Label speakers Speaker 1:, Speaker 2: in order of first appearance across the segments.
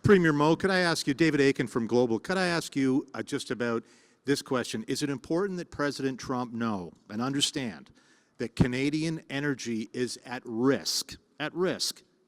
Speaker 1: Premier Moe, could I ask you, David Aiken from Global, could I ask you just about this question? Is it important that President Trump know and understand that Canadian energy is at risk,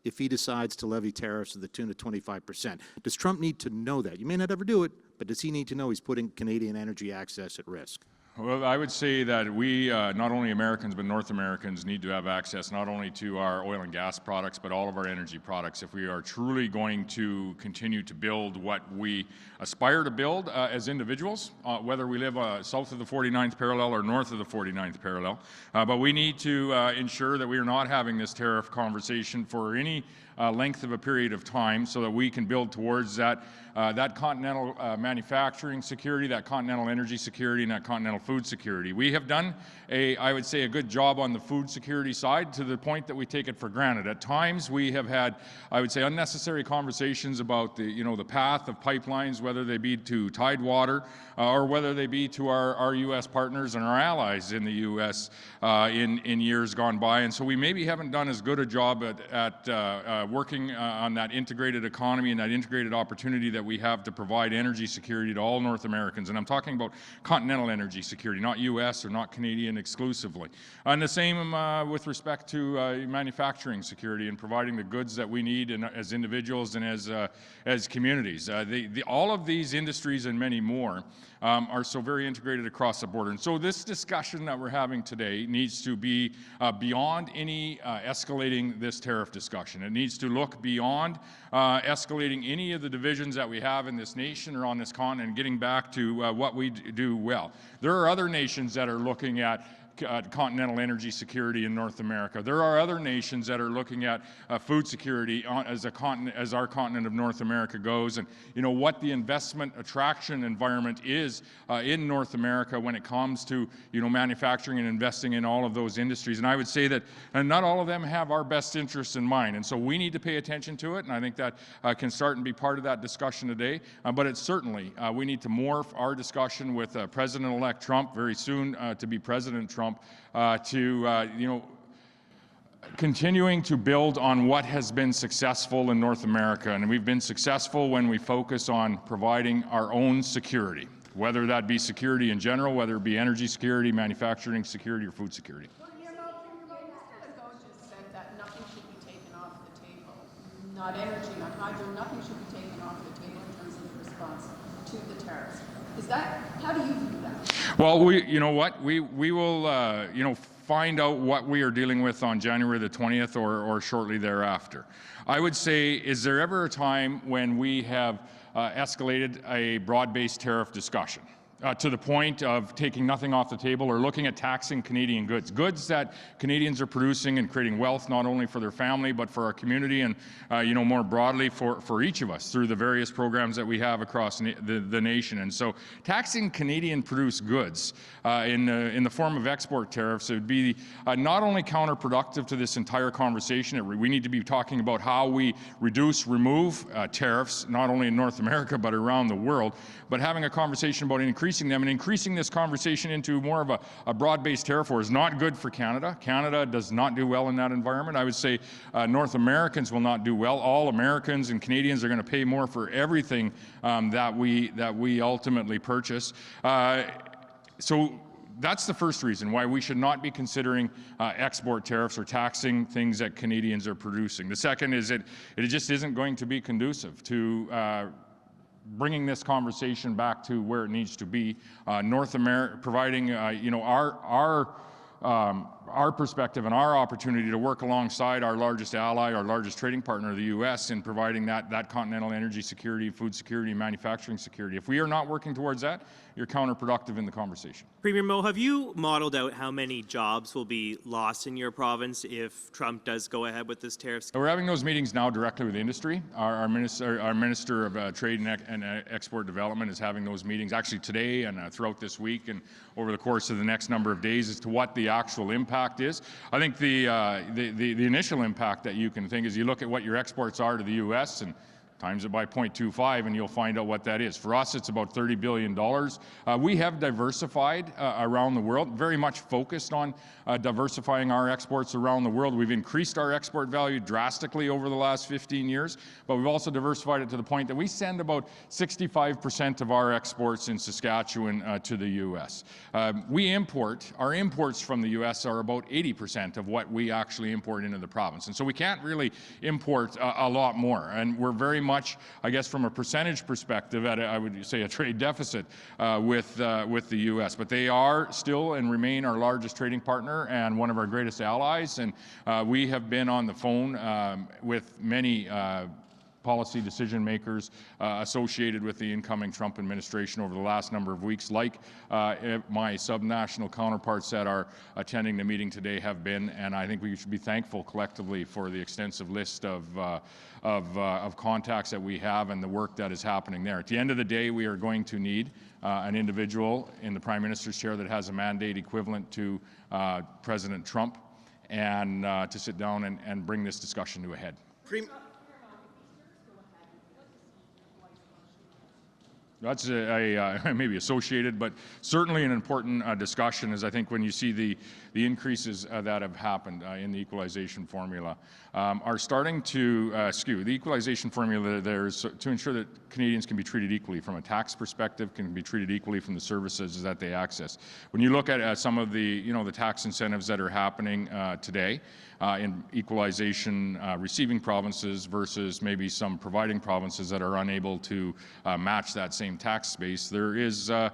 Speaker 1: if he decides to levy tariffs to the tune of 25%? Does Trump need to know that? You may not ever do it, but does he need to know he's putting Canadian energy access at risk?
Speaker 2: Well, I would say that we, not only Americans, but North Americans need to have access not only to our oil and gas products, but all of our energy products. If we are truly going to continue to build what we aspire to build as individuals, whether we live south of the 49th parallel or north of the 49th parallel, but we need to ensure that we are not having this tariff conversation for any length of a period of time, so that we can build towards that continental manufacturing security, that continental energy security, and that continental food security. We have done I would say, a good job on the food security side, to the point that we take it for granted. At times we have had, I would say, unnecessary conversations about the path of pipelines, whether they be to Tidewater or whether they be to our U.S. partners and our allies in the U.S. In years gone by. And so we maybe haven't done as good a job at working on that integrated economy and that integrated opportunity that we have to provide energy security to all North Americans. And I'm talking about continental energy security, not U.S. or not Canadian exclusively. And the same with respect to manufacturing security and providing the goods that we need as individuals and as communities. All of these industries and many more are so very integrated across the border. And so this discussion that we're having today needs to be beyond any escalating this tariff discussion. It needs to look beyond escalating any of the divisions that we have in this nation or on this continent, and getting back to what we do well. There are other nations that are looking at continental energy security in North America. There are other nations that are looking at food security as our continent of North America goes, and what the investment attraction environment is in North America when it comes to manufacturing and investing in all of those industries. And I would say that not all of them have our best interests in mind, and so we need to pay attention to it. And I think that can start and be part of that discussion today. But it's certainly we need to morph our discussion with President-elect Trump, very soon to be President Trump, to continuing to build on what has been successful in North America. And we've been successful when we focus on providing our own security, whether that be security in general, whether it be energy security, manufacturing security, or food security.
Speaker 3: Well, just said that nothing should be taken off the table. Not energy, not hydro, nothing should be taken off the table in terms of the response to the tariffs. How do you view that?
Speaker 2: Well, we will, find out what we are dealing with on January the 20th or shortly thereafter. I would say, is there ever a time when we have escalated a broad-based tariff discussion to the point of taking nothing off the table or looking at taxing Canadian goods that Canadians are producing and creating wealth not only for their family but for our community and more broadly for each of us through the various programs that we have across the nation. And so taxing Canadian produced goods in the form of export tariffs, it would be not only counterproductive to this entire conversation. We need to be talking about how we remove tariffs not only in North America but around the world, but having a conversation about increasing them, and increasing this conversation into more of a broad-based tariff war is not good for Canada. Canada does not do well in that environment. I would say North Americans will not do well. All Americans and Canadians are going to pay more for everything that we ultimately purchase. So that's the first reason why we should not be considering export tariffs or taxing things that Canadians are producing. The second is that it just isn't going to be conducive to bringing this conversation back to where it needs to be. North America providing our perspective and our opportunity to work alongside our largest ally, our largest trading partner, the U.S., in providing that continental energy security, food security, and manufacturing security. If we are not working towards that, you're counterproductive in the conversation.
Speaker 4: Premier Moe, have you modeled out how many jobs will be lost in your province if Trump does go ahead with this tariffs?
Speaker 2: We're having those meetings now directly with industry. Our Minister of Trade and Export Development is having those meetings actually today and throughout this week and over the course of the next number of days as to what the actual impact is. I think the initial impact that you can think is you look at what your exports are to the U.S. and Times it by 0.25 and you'll find out what that is. For us, it's about $30 billion. We have diversified around the world, very much focused on diversifying our exports around the world. We've increased our export value drastically over the last 15 years, but we've also diversified it to the point that we send about 65% of our exports in Saskatchewan to the U.S. Our imports from the U.S. are about 80% of what we actually import into the province. And so we can't really import a lot more. And we're very much, I guess, from a percentage perspective, at I would say a trade deficit with the U.S. But they are still and remain our largest trading partner and one of our greatest allies. And we have been on the phone with many policy decision makers associated with the incoming Trump administration over the last number of weeks, like my subnational counterparts that are attending the meeting today have been, and I think we should be thankful collectively for the extensive list of contacts that we have and the work that is happening there. At the end of the day, we are going to need an individual in the Prime Minister's chair that has a mandate equivalent to President Trump, and to sit down and bring this discussion to a head. That's maybe associated, but certainly an important discussion, is I think when you see the increases that have happened in the equalization formula are starting to skew. The equalization formula there is to ensure that Canadians can be treated equally from a tax perspective, can be treated equally from the services that they access. When you look at some of the, the tax incentives that are happening today in equalization receiving provinces versus maybe some providing provinces that are unable to match that same tax space, there is a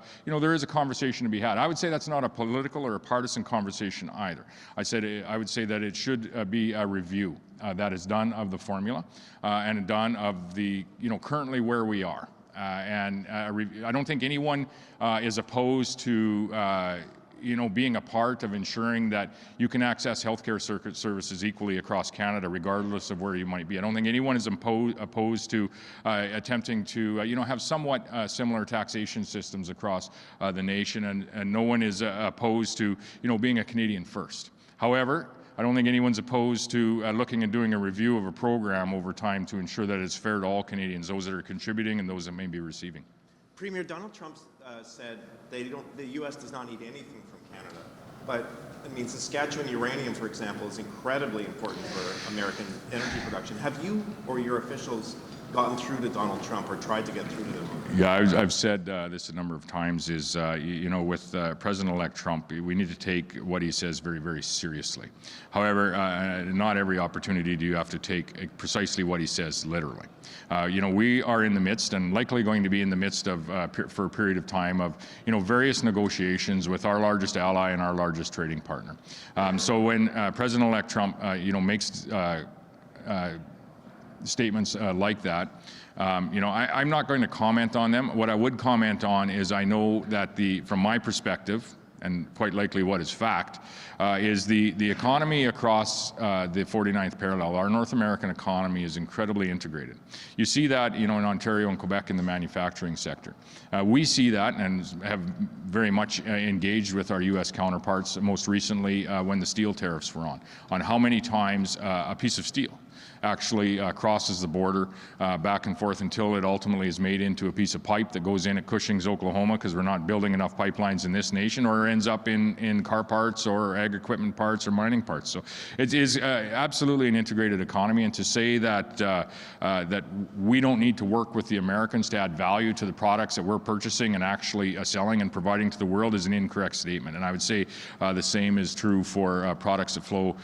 Speaker 2: conversation to be had. I would say that's not a political or a partisan conversation either. I would say that it should be a review that is done of the formula and done of the, currently where we are. I don't think anyone is opposed to being a part of ensuring that you can access healthcare services equally across Canada, regardless of where you might be. I don't think anyone is opposed to attempting to, have somewhat similar taxation systems across the nation, and no one is opposed to, being a Canadian first. However, I don't think anyone's opposed to looking and doing a review of a program over time to ensure that it's fair to all Canadians, those that are contributing and those that may be receiving.
Speaker 5: Premier, Donald Trump said the U.S. does not need anything from Canada. But, Saskatchewan uranium, for example, is incredibly important for American energy production. Have you or your officials gotten through to Donald Trump or tried to get through to him?
Speaker 2: Yeah, I've said this a number of times, is, with President-elect Trump, we need to take what he says very, very seriously. However, not every opportunity do you have to take precisely what he says literally. We are in the midst, and likely going to be in the midst of, for a period of time, of, various negotiations with our largest ally and our largest trading partner. So when President-elect Trump, makes statements like that, I'm not going to comment on them. What I would comment on is I know that from my perspective, and quite likely what is fact, is the economy across the 49th parallel. Our North American economy is incredibly integrated. You see that, in Ontario and Quebec in the manufacturing sector. We see that and have very much engaged with our U.S. counterparts, most recently when the steel tariffs were on how many times a piece of steel actually crosses the border back and forth until it ultimately is made into a piece of pipe that goes in at Cushing's, Oklahoma, because we're not building enough pipelines in this nation, or ends up in car parts or ag equipment parts or mining parts. So it is absolutely an integrated economy, and to say that that we don't need to work with the Americans to add value to the products that we're purchasing and actually selling and providing to the world is an incorrect statement. And I would say the same is true for products that flow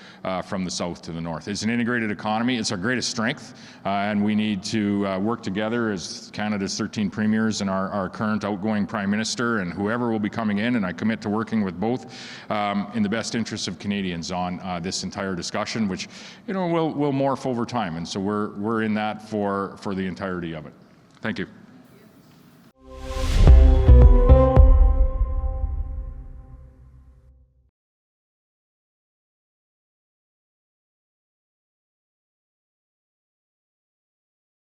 Speaker 2: from the south to the north. It's an integrated economy. It's our greatest strength, and we need to work together as Canada's 13 premiers and our current outgoing Prime Minister and whoever will be coming in, and I commit to working with both in the best interests of Canadians on this entire discussion, which will morph over time, and so we're in that for the entirety of it. Thank you.